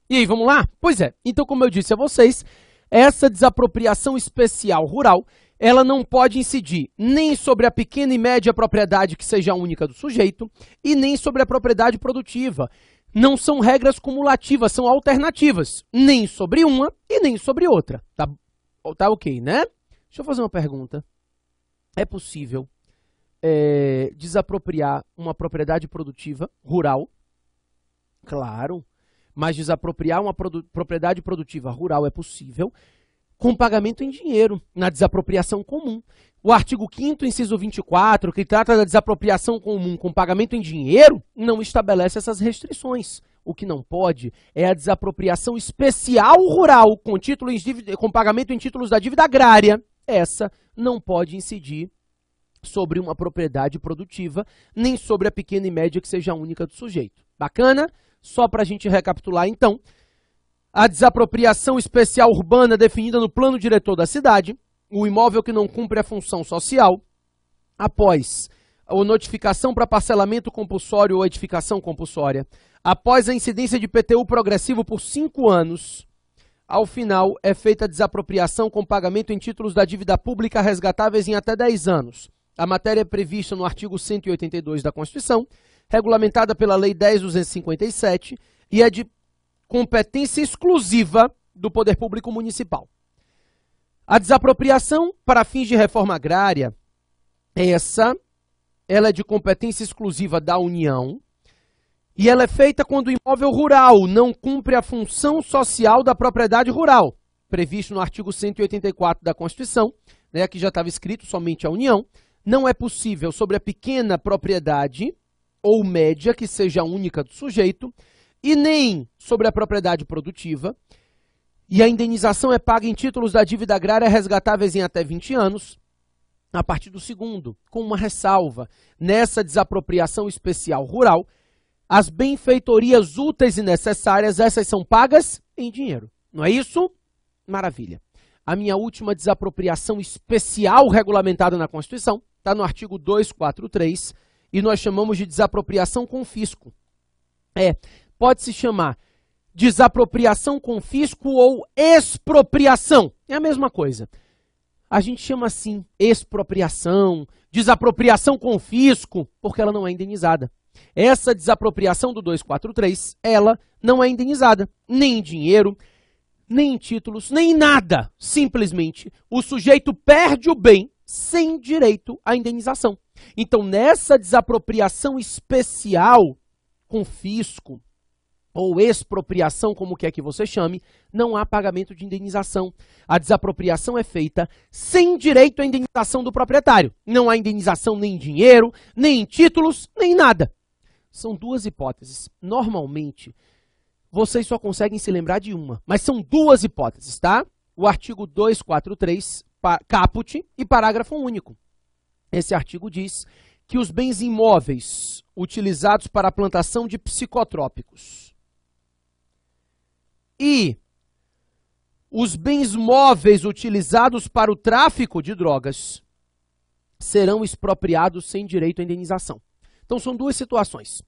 E aí, vamos lá? Pois é, então como eu disse a vocês, essa desapropriação especial rural, ela não pode incidir nem sobre a pequena e média propriedade que seja única do sujeito e nem sobre a propriedade produtiva. Não são regras cumulativas, são alternativas, nem sobre uma e nem sobre outra. Tá ok, né? Deixa eu fazer uma pergunta. É possível desapropriar uma propriedade produtiva rural? Claro, mas desapropriar uma propriedade produtiva rural é possível com pagamento em dinheiro, na desapropriação comum. O artigo 5º, inciso 24, que trata da desapropriação comum com pagamento em dinheiro, não estabelece essas restrições. O que não pode é a desapropriação especial rural com pagamento em títulos da dívida agrária. Essa não pode incidir sobre uma propriedade produtiva, nem sobre a pequena e média que seja única do sujeito. Bacana? Só para a gente recapitular, então, a desapropriação especial urbana definida no plano diretor da cidade, o imóvel que não cumpre a função social, após a notificação para parcelamento compulsório ou edificação compulsória, após a incidência de IPTU progressivo por 5 anos, ao final é feita a desapropriação com pagamento em títulos da dívida pública resgatáveis em até 10 anos. A matéria é prevista no artigo 182 da Constituição, regulamentada pela Lei 10.257 e é de competência exclusiva do Poder Público Municipal. A desapropriação para fins de reforma agrária, ela é de competência exclusiva da União e ela é feita quando o imóvel rural não cumpre a função social da propriedade rural, previsto no artigo 184 da Constituição, né, que já estava escrito somente a União. Não é possível sobre a pequena propriedade ou média que seja única do sujeito, e nem sobre a propriedade produtiva, e a indenização é paga em títulos da dívida agrária resgatáveis em até 20 anos, a partir do segundo, com uma ressalva. Nessa desapropriação especial rural, as benfeitorias úteis e necessárias, essas são pagas em dinheiro. Não é isso? Maravilha. A minha última desapropriação especial regulamentada na Constituição está no artigo 243, e nós chamamos de desapropriação com fisco. Pode-se chamar desapropriação com fisco ou expropriação. É a mesma coisa. A gente chama assim, expropriação, desapropriação com fisco, porque ela não é indenizada. Essa desapropriação do 243, ela não é indenizada, nem em dinheiro, nem em títulos, nem em nada. Simplesmente, o sujeito perde o bem sem direito à indenização. Então, nessa desapropriação especial com fisco, ou expropriação, como quer que você chame, não há pagamento de indenização. A desapropriação é feita sem direito à indenização do proprietário. Não há indenização nem em dinheiro, nem em títulos, nem em nada. São duas hipóteses. Normalmente, vocês só conseguem se lembrar de uma, mas são duas hipóteses, tá? O artigo 243, caput e parágrafo único. Esse artigo diz que os bens imóveis utilizados para a plantação de psicotrópicos e os bens móveis utilizados para o tráfico de drogas serão expropriados sem direito à indenização. Então, são duas situações.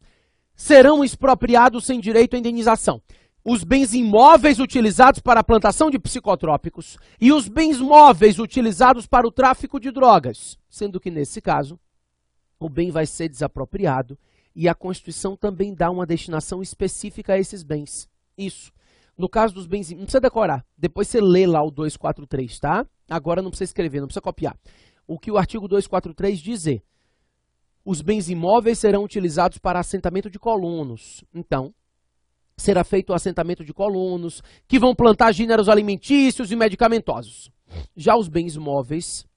Serão expropriados sem direito à indenização os bens imóveis utilizados para a plantação de psicotrópicos e os bens móveis utilizados para o tráfico de drogas, sendo que, nesse caso, o bem vai ser desapropriado e a Constituição também dá uma destinação específica a esses bens. Isso. No caso dos bens, não precisa decorar, depois você lê lá o 243, tá? Agora não precisa escrever, não precisa copiar. O que o artigo 243 diz é: os bens imóveis serão utilizados para assentamento de colonos. Então, será feito o assentamento de colonos, que vão plantar gêneros alimentícios e medicamentosos. Já os bens móveis,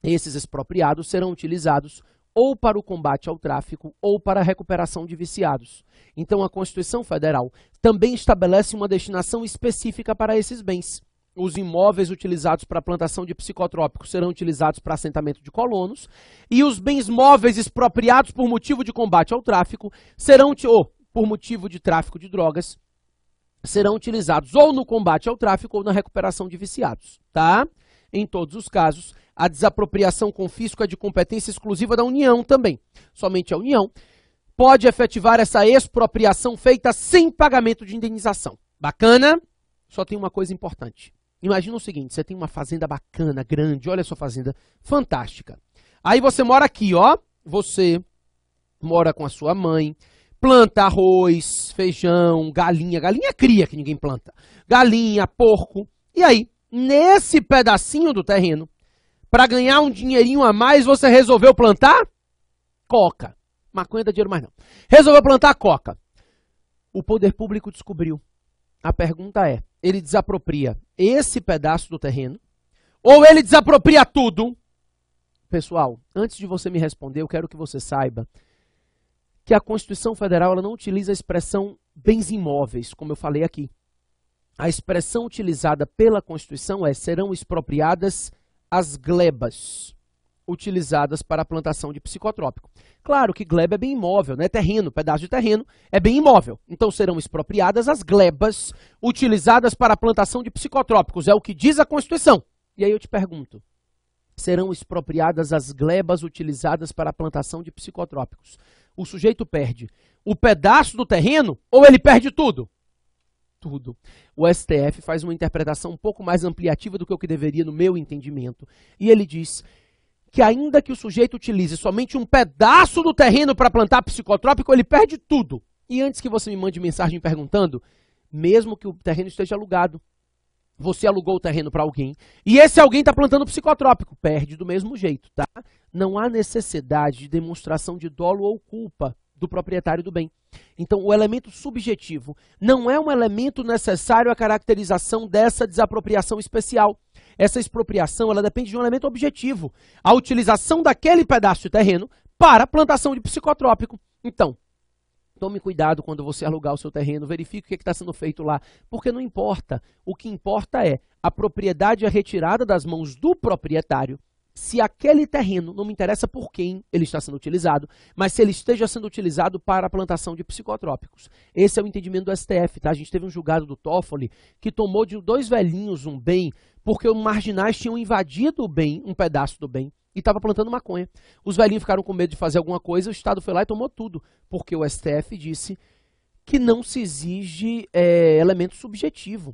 esses expropriados, serão utilizados ou para o combate ao tráfico ou para a recuperação de viciados. Então, a Constituição Federal também estabelece uma destinação específica para esses bens. Os imóveis utilizados para a plantação de psicotrópicos serão utilizados para assentamento de colonos, e os bens móveis expropriados por motivo de combate ao tráfico serão, por motivo de tráfico de drogas, serão utilizados ou no combate ao tráfico ou na recuperação de viciados, tá? Em todos os casos, a desapropriação com fisco é de competência exclusiva da União também. Somente a União pode efetivar essa expropriação feita sem pagamento de indenização. Bacana? Só tem uma coisa importante. Imagina o seguinte, você tem uma fazenda bacana, grande, olha a sua fazenda, fantástica. Aí você mora aqui, ó, você mora com a sua mãe, planta arroz, feijão, galinha é cria que ninguém planta, galinha, porco. E aí, nesse pedacinho do terreno, para ganhar um dinheirinho a mais, você resolveu plantar coca. Maconha dá dinheiro mais não. Resolveu plantar coca. O poder público descobriu. A pergunta é, ele desapropria esse pedaço do terreno ou ele desapropria tudo? Pessoal, antes de você me responder, eu quero que você saiba que a Constituição Federal ela não utiliza a expressão bens imóveis, como eu falei aqui. A expressão utilizada pela Constituição é serão expropriadas as glebas utilizadas para a plantação de psicotrópico. Claro que gleba é bem imóvel, né? Terreno, pedaço de terreno é bem imóvel. Então serão expropriadas as glebas utilizadas para a plantação de psicotrópicos. É o que diz a Constituição. E aí eu te pergunto, serão expropriadas as glebas utilizadas para a plantação de psicotrópicos. O sujeito perde o pedaço do terreno ou ele perde tudo? Tudo. O STF faz uma interpretação um pouco mais ampliativa do que o que deveria no meu entendimento. E ele diz que ainda que o sujeito utilize somente um pedaço do terreno para plantar psicotrópico, ele perde tudo. E antes que você me mande mensagem perguntando, mesmo que o terreno esteja alugado, você alugou o terreno para alguém, e esse alguém está plantando psicotrópico, perde do mesmo jeito, tá? Não há necessidade de demonstração de dolo ou culpa do proprietário do bem. Então, o elemento subjetivo não é um elemento necessário à caracterização dessa desapropriação especial. Essa expropriação, ela depende de um elemento objetivo, a utilização daquele pedaço de terreno para a plantação de psicotrópico. Então, tome cuidado quando você alugar o seu terreno, verifique o que está sendo feito lá, porque não importa. O que importa é a propriedade é retirada das mãos do proprietário. Se aquele terreno, não me interessa por quem ele está sendo utilizado, mas se ele esteja sendo utilizado para a plantação de psicotrópicos. Esse é o entendimento do STF, tá? A gente teve um julgado do Toffoli que tomou de dois velhinhos um bem, porque os marginais tinham invadido o bem, um pedaço do bem, e estava plantando maconha. Os velhinhos ficaram com medo de fazer alguma coisa, o Estado foi lá e tomou tudo, porque o STF disse que não se exige elemento subjetivo.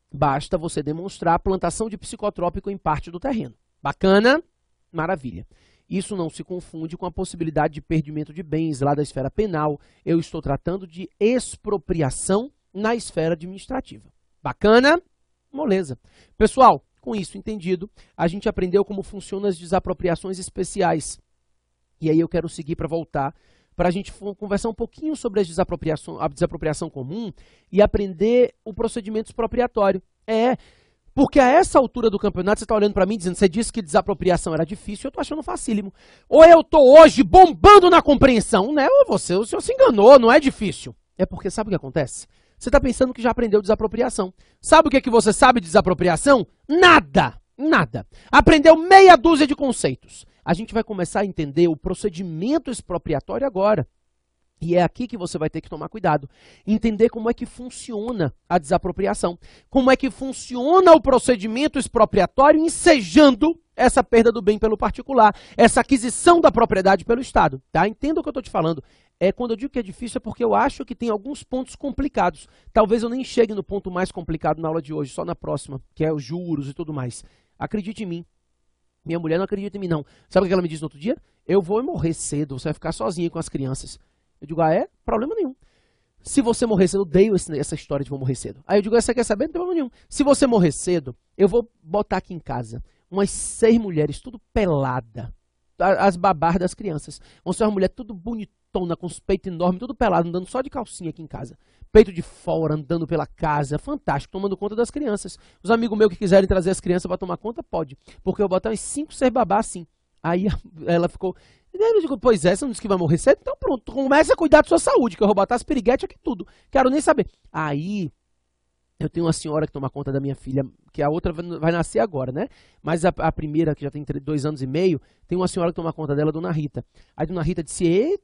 Basta você demonstrar a plantação de psicotrópico em parte do terreno. Bacana? Maravilha. Isso não se confunde com a possibilidade de perdimento de bens lá da esfera penal. Eu estou tratando de expropriação na esfera administrativa. Bacana? Moleza. Pessoal, com isso entendido, a gente aprendeu como funcionam as desapropriações especiais. E aí eu quero seguir para voltar, para a gente conversar um pouquinho sobre a desapropriação comum e aprender o procedimento expropriatório. Porque a essa altura do campeonato, você está olhando para mim dizendo, você disse que desapropriação era difícil, eu estou achando facílimo. Ou eu estou hoje bombando na compreensão, né? Ou o senhor se enganou, não é difícil. É porque sabe o que acontece? Você está pensando que já aprendeu desapropriação. Sabe o que é que você sabe de desapropriação? Nada, nada. Aprendeu meia dúzia de conceitos. A gente vai começar a entender o procedimento expropriatório agora. E é aqui que você vai ter que tomar cuidado. Entender como é que funciona a desapropriação. Como é que funciona o procedimento expropriatório ensejando essa perda do bem pelo particular. Essa aquisição da propriedade pelo Estado. Tá? Entenda o que eu estou te falando. Quando eu digo que é difícil é porque eu acho que tem alguns pontos complicados. Talvez eu nem chegue no ponto mais complicado na aula de hoje, só na próxima, que é os juros e tudo mais. Acredite em mim. Minha mulher não acredita em mim, não. Sabe o que ela me disse no outro dia? Eu vou morrer cedo, você vai ficar sozinha com as crianças. Eu digo, problema nenhum. Se você morrer cedo, eu odeio essa história de vou morrer cedo. Aí eu digo, você quer saber? Não tem problema nenhum. Se você morrer cedo, eu vou botar aqui em casa umas 6 mulheres, tudo pelada. As babás das crianças. Vão ser uma mulher tudo bonitona, com os peitos enormes, tudo pelado, andando só de calcinha aqui em casa. Peito de fora, andando pela casa. Fantástico, tomando conta das crianças. Os amigos meus que quiserem trazer as crianças para tomar conta, pode. Porque eu vou botar umas 5, 6 babás assim. Aí ela ficou... Eu digo, pois é, você não disse que vai morrer cedo? Então pronto, começa a cuidar da sua saúde, que eu vou botar as piriguetes aqui tudo. Quero nem saber. Aí, eu tenho uma senhora que toma conta da minha filha, que a outra vai nascer agora, né? Mas a primeira, que já tem 2 anos e meio, tem uma senhora que toma conta dela, Dona Rita. Aí Dona Rita disse,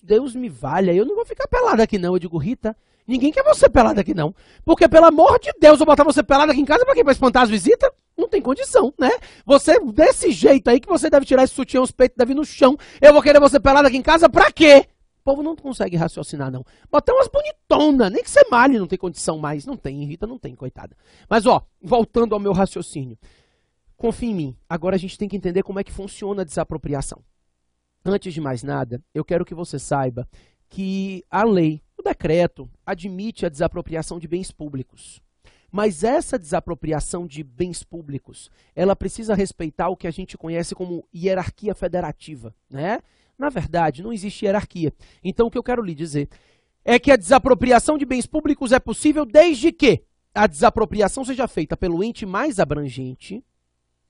Deus me valha, eu não vou ficar pelada aqui não. Eu digo, Rita, ninguém quer você pelada aqui não. Porque, pelo amor de Deus, eu vou botar você pelada aqui em casa pra quê? Pra espantar as visitas? Não tem condição, né? Você, desse jeito aí que você deve tirar esse sutiã, os peitos devem ir no chão. Eu vou querer você pelada aqui em casa pra quê? povo não consegue raciocinar, não. Botar umas bonitonas, nem que você malhe, não tem condição mais. Não tem, Rita não tem, coitada. Mas, ó, voltando ao meu raciocínio. Confia em mim, agora a gente tem que entender como é que funciona a desapropriação. Antes de mais nada, eu quero que você saiba que a lei, o decreto, admite a desapropriação de bens públicos. Mas essa desapropriação de bens públicos, ela precisa respeitar o que a gente conhece como hierarquia federativa, né? Na verdade, não existe hierarquia. Então, o que eu quero lhe dizer é que a desapropriação de bens públicos é possível desde que a desapropriação seja feita pelo ente mais abrangente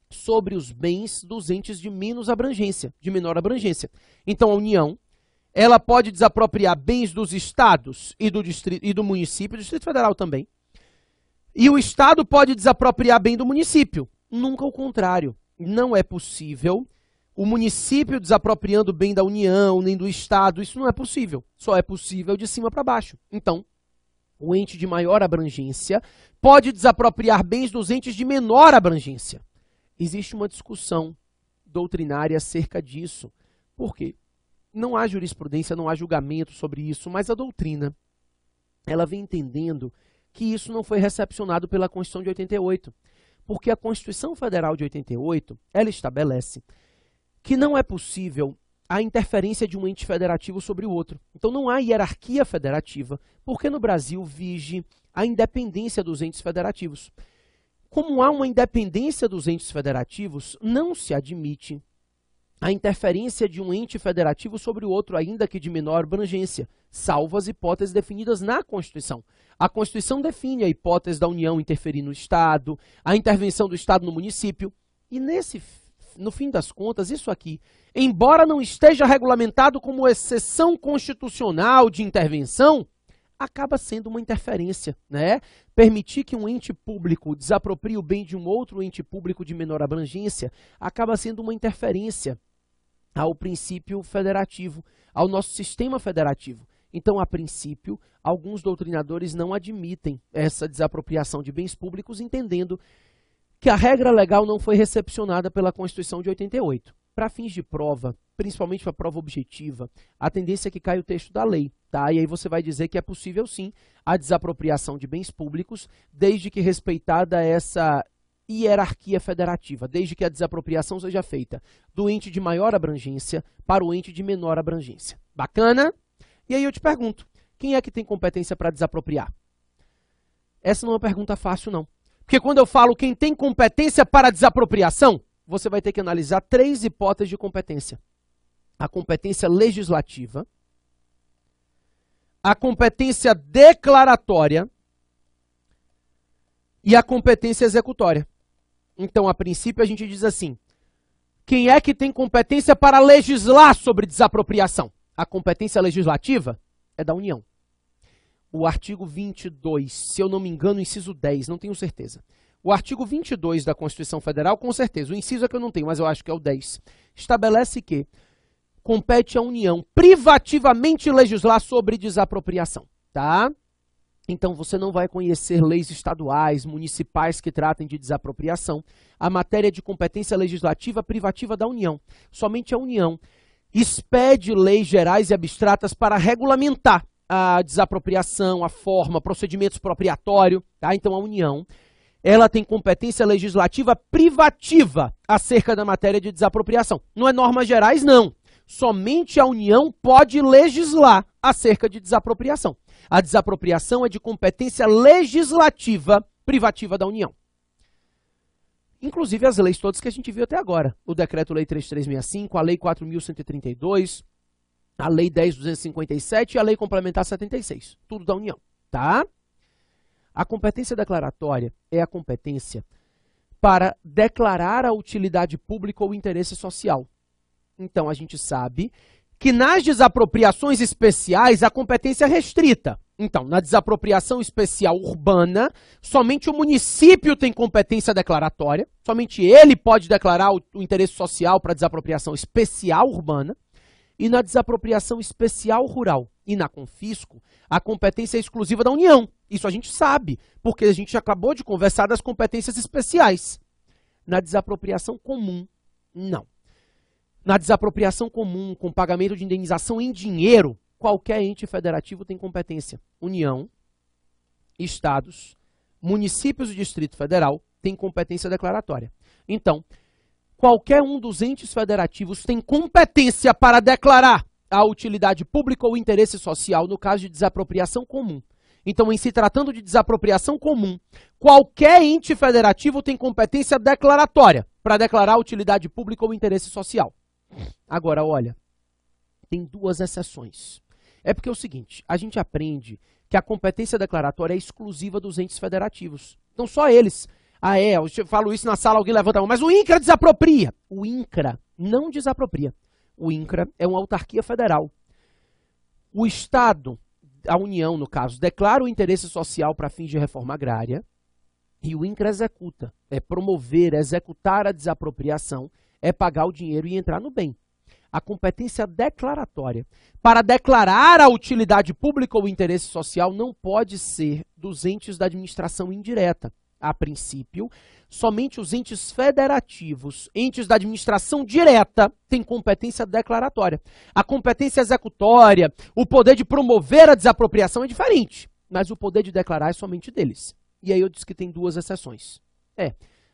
sobre os bens dos entes de menos abrangência, de menor abrangência. Então, a União, ela pode desapropriar bens dos estados e do município, do Distrito Federal também. E o estado pode desapropriar bem do município. Nunca o contrário. Não é possível o município desapropriando bem da União, nem do estado. Isso não é possível. Só é possível de cima para baixo. Então, o ente de maior abrangência pode desapropriar bens dos entes de menor abrangência. Existe uma discussão doutrinária acerca disso. Por quê? Não há jurisprudência, não há julgamento sobre isso, mas a doutrina, ela vem entendendo que isso não foi recepcionado pela Constituição de 88. Porque a Constituição Federal de 88, ela estabelece que não é possível a interferência de um ente federativo sobre o outro. Então não há hierarquia federativa, porque no Brasil vige a independência dos entes federativos. Como há uma independência dos entes federativos, não se admite a interferência de um ente federativo sobre o outro, ainda que de menor abrangência, salvo as hipóteses definidas na Constituição. A Constituição define a hipótese da União interferir no Estado, a intervenção do Estado no município, e no fim das contas, isso aqui, embora não esteja regulamentado como exceção constitucional de intervenção, acaba sendo uma interferência, né? Permitir que um ente público desaproprie o bem de um outro ente público de menor abrangência acaba sendo uma interferência ao princípio federativo, ao nosso sistema federativo. Então, a princípio, alguns doutrinadores não admitem essa desapropriação de bens públicos, entendendo que a regra legal não foi recepcionada pela Constituição de 88. Para fins de prova, principalmente para prova objetiva, a tendência é que caia o texto da lei, tá? E aí você vai dizer que é possível sim a desapropriação de bens públicos, desde que respeitada essa hierarquia federativa, desde que a desapropriação seja feita do ente de maior abrangência para o ente de menor abrangência. Bacana? E aí eu te pergunto, quem é que tem competência para desapropriar? Essa não é uma pergunta fácil, não. Porque quando eu falo quem tem competência para desapropriação, você vai ter que analisar 3 hipóteses de competência. A competência legislativa, a competência declaratória e a competência executória. Então, a princípio, a gente diz assim, quem é que tem competência para legislar sobre desapropriação? A competência legislativa é da União. O artigo 22, se eu não me engano, inciso 10, não tenho certeza. O artigo 22 da Constituição Federal, com certeza, o inciso é que eu não tenho, mas eu acho que é o 10, estabelece que compete à União privativamente legislar sobre desapropriação, tá? Então, você não vai conhecer leis estaduais, municipais que tratem de desapropriação. A matéria de competência legislativa privativa da União. Somente a União expede leis gerais e abstratas para regulamentar a desapropriação, a forma, procedimento expropriatório, tá? Então, a União, ela tem competência legislativa privativa acerca da matéria de desapropriação. Não é normas gerais, não. Somente a União pode legislar acerca de desapropriação. A desapropriação é de competência legislativa privativa da União. Inclusive as leis todas que a gente viu até agora. O Decreto-Lei 3365, a Lei 4.132, a Lei 10.257 e a Lei Complementar 76. Tudo da União, tá? A competência declaratória é a competência para declarar a utilidade pública ou interesse social. Então, a gente sabe que nas desapropriações especiais a competência é restrita. Então, na desapropriação especial urbana, somente o município tem competência declaratória, somente ele pode declarar o interesse social para desapropriação especial urbana, e na desapropriação especial rural e na confisco, a competência é exclusiva da União. Isso a gente sabe, porque a gente acabou de conversar das competências especiais. Na desapropriação comum, não. Na desapropriação comum, com pagamento de indenização em dinheiro, qualquer ente federativo tem competência. União, estados, municípios e Distrito Federal têm competência declaratória. Então, qualquer um dos entes federativos tem competência para declarar a utilidade pública ou interesse social no caso de desapropriação comum. Então, em se tratando de desapropriação comum, qualquer ente federativo tem competência declaratória para declarar a utilidade pública ou interesse social. Agora, olha, tem duas exceções. É porque é o seguinte, a gente aprende que a competência declaratória é exclusiva dos entes federativos. Então, só eles. Eu falo isso na sala, alguém levanta a mão, mas o INCRA desapropria. O INCRA não desapropria. O INCRA é uma autarquia federal. O Estado, a União, no caso, declara o interesse social para fins de reforma agrária e o INCRA executa. É promover, executar a desapropriação, é pagar o dinheiro e entrar no bem. A competência declaratória para declarar a utilidade pública ou interesse social não pode ser dos entes da administração indireta. A princípio, somente os entes federativos, entes da administração direta, têm competência declaratória. A competência executória, o poder de promover a desapropriação é diferente, mas o poder de declarar é somente deles. E aí eu disse que tem duas exceções.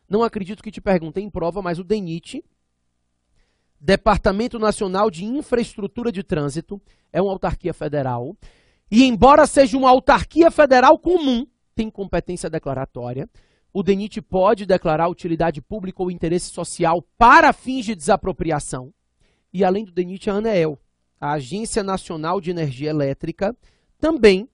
Não acredito que te perguntem em prova, mas o DENIT, Departamento Nacional de Infraestrutura de Trânsito, é uma autarquia federal, e embora seja uma autarquia federal comum, tem competência declaratória. O DENIT pode declarar utilidade pública ou interesse social para fins de desapropriação. E além do DENIT, a ANEEL, a Agência Nacional de Energia Elétrica, também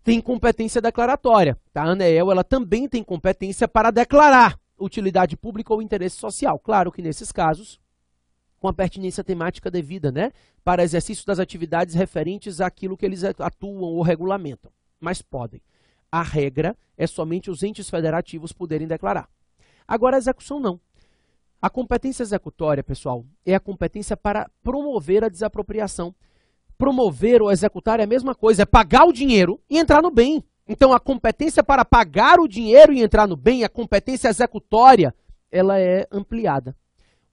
tem competência declaratória. A ANEEL ela também tem competência para declarar utilidade pública ou interesse social. Claro que nesses casos, com a pertinência temática devida, né, para exercício das atividades referentes àquilo que eles atuam ou regulamentam. Mas podem. A regra é somente os entes federativos poderem declarar. Agora, a execução não. A competência executória, pessoal, é a competência para promover a desapropriação. Promover ou executar é a mesma coisa, é pagar o dinheiro e entrar no bem. Então, a competência para pagar o dinheiro e entrar no bem, a competência executória, ela é ampliada.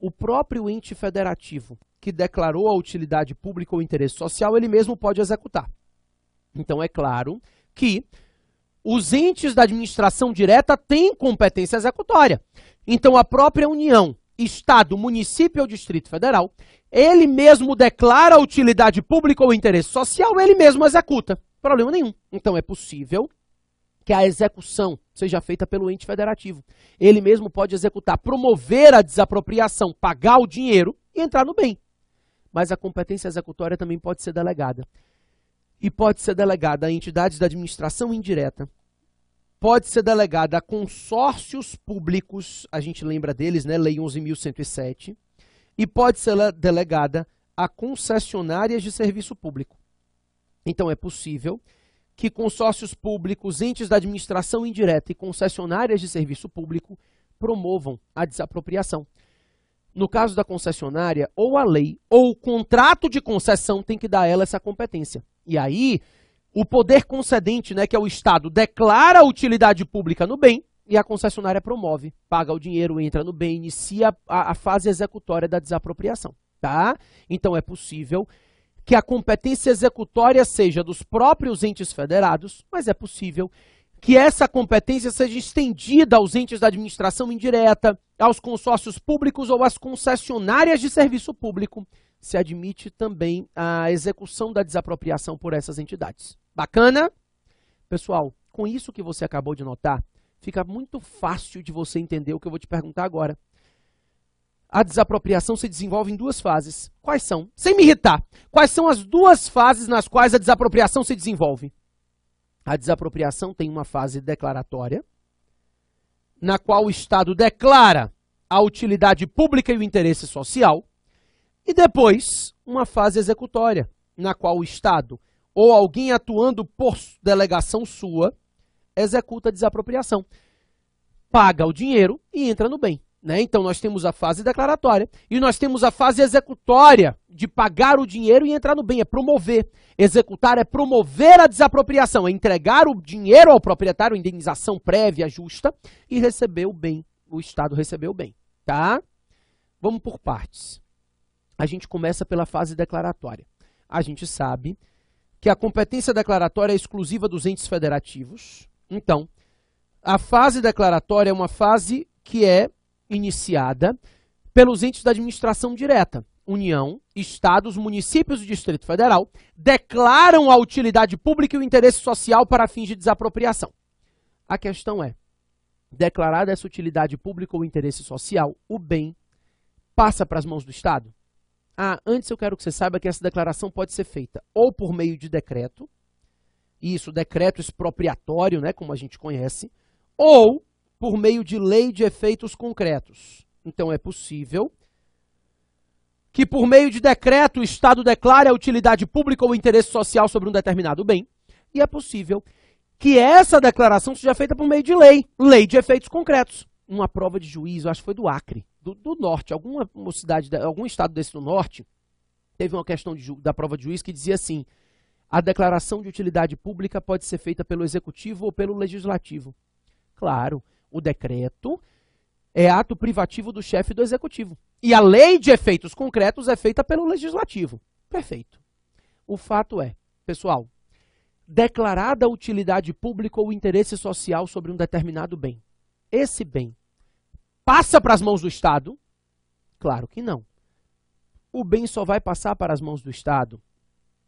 O próprio ente federativo que declarou a utilidade pública ou interesse social, ele mesmo pode executar. Então, é claro que os entes da administração direta têm competência executória. Então, a própria União, Estado, Município ou Distrito Federal, ele mesmo declara a utilidade pública ou interesse social, ele mesmo executa. Problema nenhum. Então, é possível que a execução seja feita pelo ente federativo. Ele mesmo pode executar, promover a desapropriação, pagar o dinheiro e entrar no bem. Mas a competência executória também pode ser delegada. E pode ser delegada a entidades da administração indireta, pode ser delegada a consórcios públicos, a gente lembra deles, né, Lei 11.107, e pode ser delegada a concessionárias de serviço público. Então, é possível que consórcios públicos, entes da administração indireta e concessionárias de serviço público promovam a desapropriação. No caso da concessionária, ou a lei ou o contrato de concessão tem que dar a ela essa competência. E aí, o poder concedente, né, que é o Estado, declara a utilidade pública no bem e a concessionária promove, paga o dinheiro, entra no bem, inicia a fase executória da desapropriação. Tá? Então, é possível que a competência executória seja dos próprios entes federados, mas é possível que essa competência seja estendida aos entes da administração indireta, aos consórcios públicos ou às concessionárias de serviço público. Se admite também a execução da desapropriação por essas entidades. Bacana? Pessoal, com isso que você acabou de notar, fica muito fácil de você entender o que eu vou te perguntar agora. A desapropriação se desenvolve em duas fases. Quais são? Sem me irritar. Quais são as duas fases nas quais a desapropriação se desenvolve? A desapropriação tem uma fase declaratória, na qual o Estado declara a utilidade pública e o interesse social, e depois uma fase executória, na qual o Estado ou alguém atuando por delegação sua executa a desapropriação, paga o dinheiro e entra no bem. Né? Então, nós temos a fase declaratória e nós temos a fase executória de pagar o dinheiro e entrar no bem, é promover. Executar é promover a desapropriação, é entregar o dinheiro ao proprietário, indenização prévia, justa, e receber o bem, o Estado recebeu o bem. Tá? Vamos por partes. A gente começa pela fase declaratória. A gente sabe que a competência declaratória é exclusiva dos entes federativos. Então, a fase declaratória é uma fase que é iniciada pelos entes da administração direta. União, estados, municípios e Distrito Federal declaram a utilidade pública e o interesse social para fins de desapropriação. A questão é, declarada essa utilidade pública ou interesse social, o bem passa para as mãos do Estado? Antes eu quero que você saiba que essa declaração pode ser feita ou por meio de decreto, isso, decreto expropriatório, né, como a gente conhece, ou por meio de lei de efeitos concretos. Então é possível que por meio de decreto o Estado declare a utilidade pública ou interesse social sobre um determinado bem, e é possível que essa declaração seja feita por meio de lei de efeitos concretos. Uma prova de juízo, acho que foi do Acre, do norte, algum estado desse do norte, teve uma questão da prova de juízo que dizia assim, a declaração de utilidade pública pode ser feita pelo Executivo ou pelo Legislativo. Claro, o decreto é ato privativo do chefe do Executivo. E a lei de efeitos concretos é feita pelo Legislativo. Perfeito. O fato é, pessoal, declarada a utilidade pública ou interesse social sobre um determinado bem. Esse bem passa para as mãos do Estado? Claro que não. O bem só vai passar para as mãos do Estado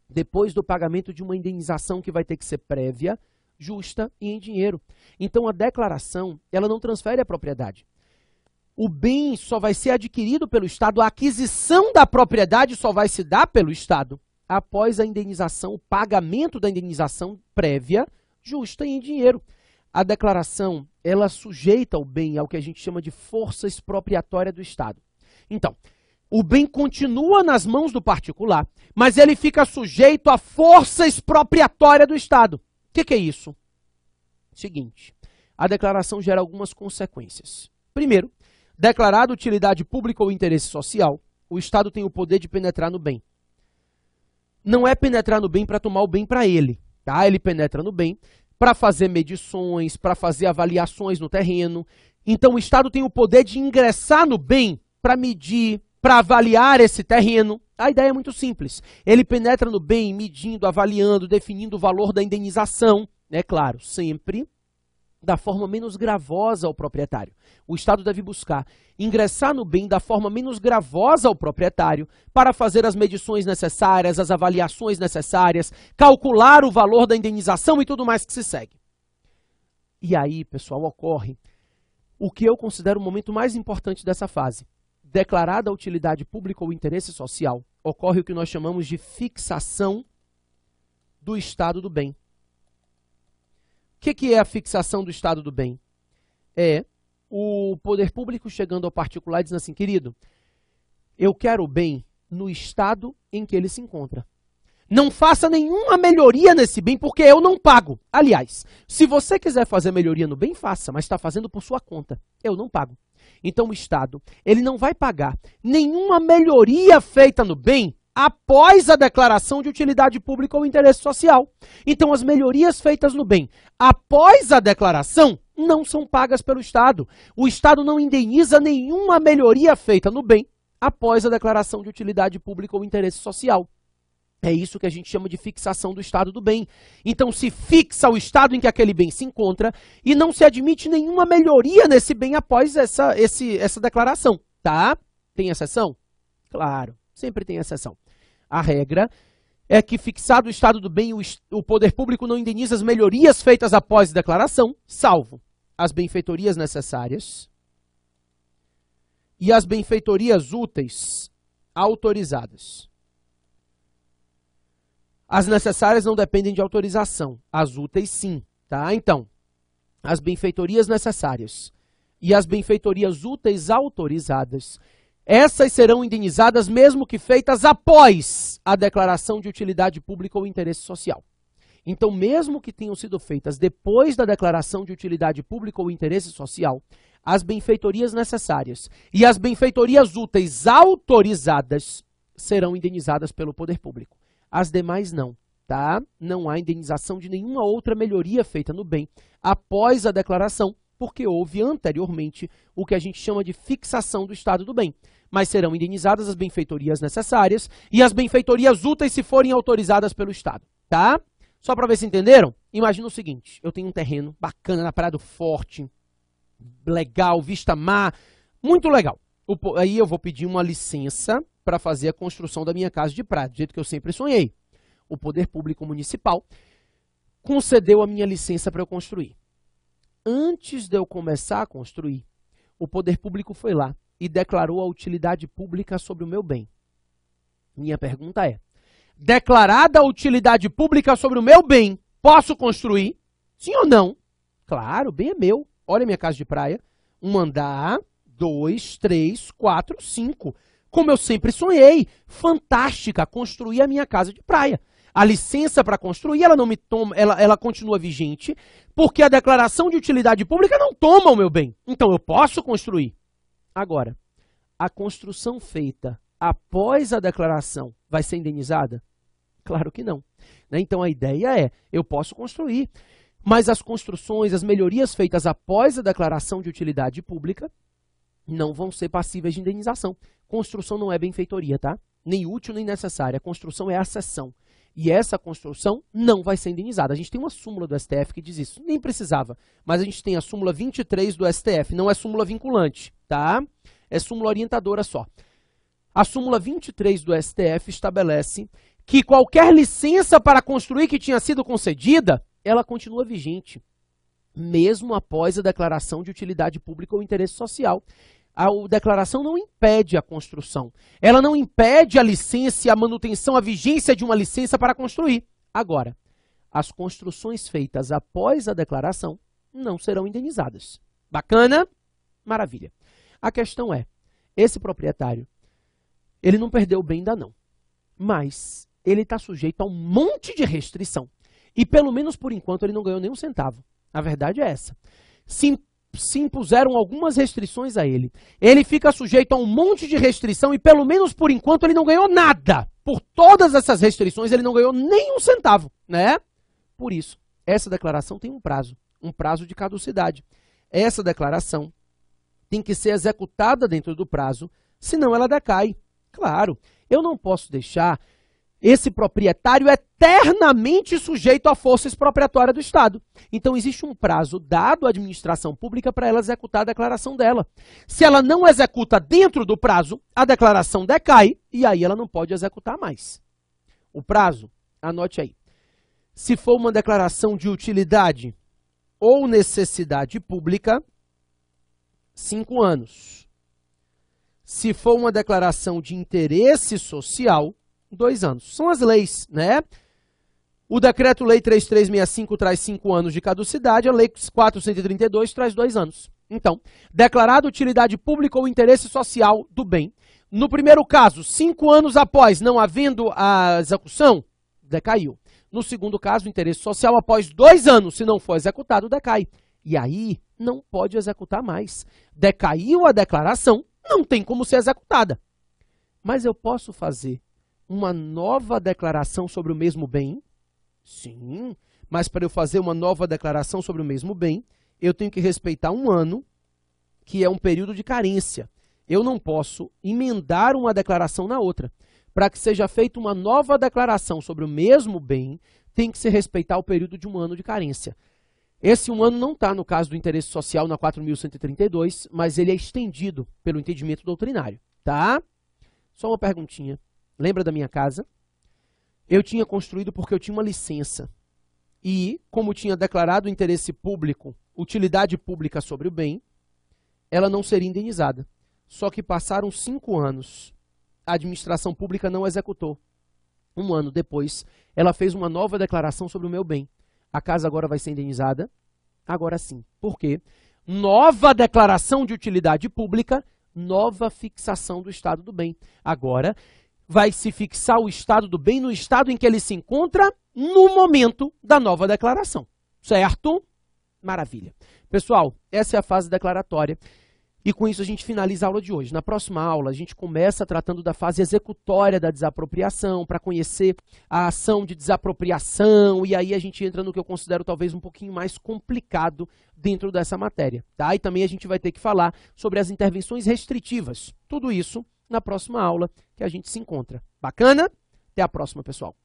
depois do pagamento de uma indenização que vai ter que ser prévia, justa e em dinheiro. Então a declaração, ela não transfere a propriedade. O bem só vai ser adquirido pelo Estado, a aquisição da propriedade só vai se dar pelo Estado após a indenização, o pagamento da indenização prévia, justa e em dinheiro. A declaração, ela sujeita o bem ao que a gente chama de força expropriatória do Estado. Então, o bem continua nas mãos do particular, mas ele fica sujeito à força expropriatória do Estado. O que é isso? Seguinte, a declaração gera algumas consequências. Primeiro, declarada utilidade pública ou interesse social, o Estado tem o poder de penetrar no bem. Não é penetrar no bem para tomar o bem para ele, tá? Ele penetra no bem para fazer medições, para fazer avaliações no terreno. Então o Estado tem o poder de ingressar no bem para medir, para avaliar esse terreno. A ideia é muito simples. Ele penetra no bem, medindo, avaliando, definindo o valor da indenização, é claro, sempre da forma menos gravosa ao proprietário. O Estado deve buscar ingressar no bem da forma menos gravosa ao proprietário para fazer as medições necessárias, as avaliações necessárias, calcular o valor da indenização e tudo mais que se segue. E aí, pessoal, ocorre o que eu considero o momento mais importante dessa fase. Declarada a utilidade pública ou interesse social, ocorre o que nós chamamos de fixação do estado do bem. O que é a fixação do estado do bem? É o poder público chegando ao particular e dizendo assim, querido, eu quero o bem no estado em que ele se encontra. Não faça nenhuma melhoria nesse bem, porque eu não pago. Aliás, se você quiser fazer melhoria no bem, faça, mas está fazendo por sua conta. Eu não pago. Então o Estado, ele não vai pagar nenhuma melhoria feita no bem após a declaração de utilidade pública ou interesse social. Então as melhorias feitas no bem após a declaração não são pagas pelo Estado. O Estado não indeniza nenhuma melhoria feita no bem após a declaração de utilidade pública ou interesse social. É isso que a gente chama de fixação do estado do bem. Então se fixa o estado em que aquele bem se encontra e não se admite nenhuma melhoria nesse bem após essa declaração, tá? Tem exceção? Claro, sempre tem exceção. A regra é que fixado o estado do bem, o poder público não indeniza as melhorias feitas após a declaração, salvo as benfeitorias necessárias e as benfeitorias úteis autorizadas. As necessárias não dependem de autorização, as úteis sim, tá? Então, as benfeitorias necessárias e as benfeitorias úteis autorizadas, essas serão indenizadas mesmo que feitas após a declaração de utilidade pública ou interesse social. Então, mesmo que tenham sido feitas depois da declaração de utilidade pública ou interesse social, as benfeitorias necessárias e as benfeitorias úteis autorizadas serão indenizadas pelo poder público. As demais não, tá? Não há indenização de nenhuma outra melhoria feita no bem após a declaração, porque houve anteriormente o que a gente chama de fixação do estado do bem. Mas serão indenizadas as benfeitorias necessárias e as benfeitorias úteis se forem autorizadas pelo Estado. tá? Só para ver se entenderam? Imagina o seguinte, eu tenho um terreno bacana na Praia do Forte, legal, vista mar, muito legal. Aí eu vou pedir uma licença para fazer a construção da minha casa de praia, do jeito que eu sempre sonhei. O Poder Público Municipal concedeu a minha licença para eu construir. Antes de eu começar a construir, o Poder Público foi lá e declarou a utilidade pública sobre o meu bem. Minha pergunta é, declarada a utilidade pública sobre o meu bem, posso construir? Sim ou não? Claro, o bem é meu. Olha a minha casa de praia, um andar, 2, 3, 4, 5. Como eu sempre sonhei, fantástica, construir a minha casa de praia. A licença para construir, ela não me toma, ela continua vigente, porque a declaração de utilidade pública não toma o meu bem. Então eu posso construir. Agora, a construção feita após a declaração vai ser indenizada? Claro que não. Então a ideia é, eu posso construir, mas as construções, as melhorias feitas após a declaração de utilidade pública não vão ser passíveis de indenização. Construção não é benfeitoria, tá? Nem útil nem necessária. A construção é acessão. E essa construção não vai ser indenizada. A gente tem uma súmula do STF que diz isso. Nem precisava. Mas a gente tem a súmula 23 do STF. Não é súmula vinculante, tá? É súmula orientadora só. A súmula 23 do STF estabelece que qualquer licença para construir que tinha sido concedida, ela continua vigente, mesmo após a declaração de utilidade pública ou interesse social. A declaração não impede a construção. Ela não impede a licença, a manutenção, a vigência de uma licença para construir. Agora, as construções feitas após a declaração não serão indenizadas. Bacana? Maravilha. A questão é, esse proprietário, ele não perdeu o bem ainda não, mas ele está sujeito a um monte de restrição. E pelo menos por enquanto ele não ganhou nem um centavo. A verdade é essa. Se impuseram algumas restrições a ele. Ele fica sujeito a um monte de restrição e pelo menos por enquanto ele não ganhou nada. Por todas essas restrições ele não ganhou nem um centavo, né? Por isso, essa declaração tem um prazo de caducidade. Essa declaração tem que ser executada dentro do prazo, senão ela decai. Claro, eu não posso deixar esse proprietário eternamente sujeito à força expropriatória do Estado. Então, existe um prazo dado à administração pública para ela executar a declaração dela. Se ela não executa dentro do prazo, a declaração decai e aí ela não pode executar mais. O prazo, anote aí. Se for uma declaração de utilidade ou necessidade pública, 5 anos. Se for uma declaração de interesse social, 2 anos. São as leis, né? O Decreto-Lei 3365 traz 5 anos de caducidade, a Lei 432 traz 2 anos. Então, declarada utilidade pública ou interesse social do bem. No primeiro caso, 5 anos após não havendo a execução, decaiu. No segundo caso, interesse social após 2 anos, se não for executado, decai. E aí, não pode executar mais. Decaiu a declaração, não tem como ser executada. Mas eu posso fazer uma nova declaração sobre o mesmo bem? Sim, mas para eu fazer uma nova declaração sobre o mesmo bem, eu tenho que respeitar 1 ano, que é um período de carência. Eu não posso emendar uma declaração na outra. Para que seja feita uma nova declaração sobre o mesmo bem, tem que se respeitar o período de 1 ano de carência. Esse 1 ano não está no caso do interesse social na 4.132, mas ele é estendido pelo entendimento doutrinário, tá? Só uma perguntinha. Lembra da minha casa? Eu tinha construído porque eu tinha uma licença. E, como tinha declarado interesse público, utilidade pública sobre o bem, ela não seria indenizada. Só que passaram 5 anos. A administração pública não executou. 1 ano depois, ela fez uma nova declaração sobre o meu bem. A casa agora vai ser indenizada? Agora sim. Por quê? Nova declaração de utilidade pública, nova fixação do estado do bem. Agora, vai se fixar o estado do bem no estado em que ele se encontra no momento da nova declaração. Certo? Maravilha. Pessoal, essa é a fase declaratória. E com isso a gente finaliza a aula de hoje. Na próxima aula, a gente começa tratando da fase executória da desapropriação, para conhecer a ação de desapropriação, e aí a gente entra no que eu considero talvez um pouquinho mais complicado dentro dessa matéria. Tá? E também a gente vai ter que falar sobre as intervenções restritivas. Tudo isso na próxima aula que a gente se encontra. Bacana? Até a próxima, pessoal.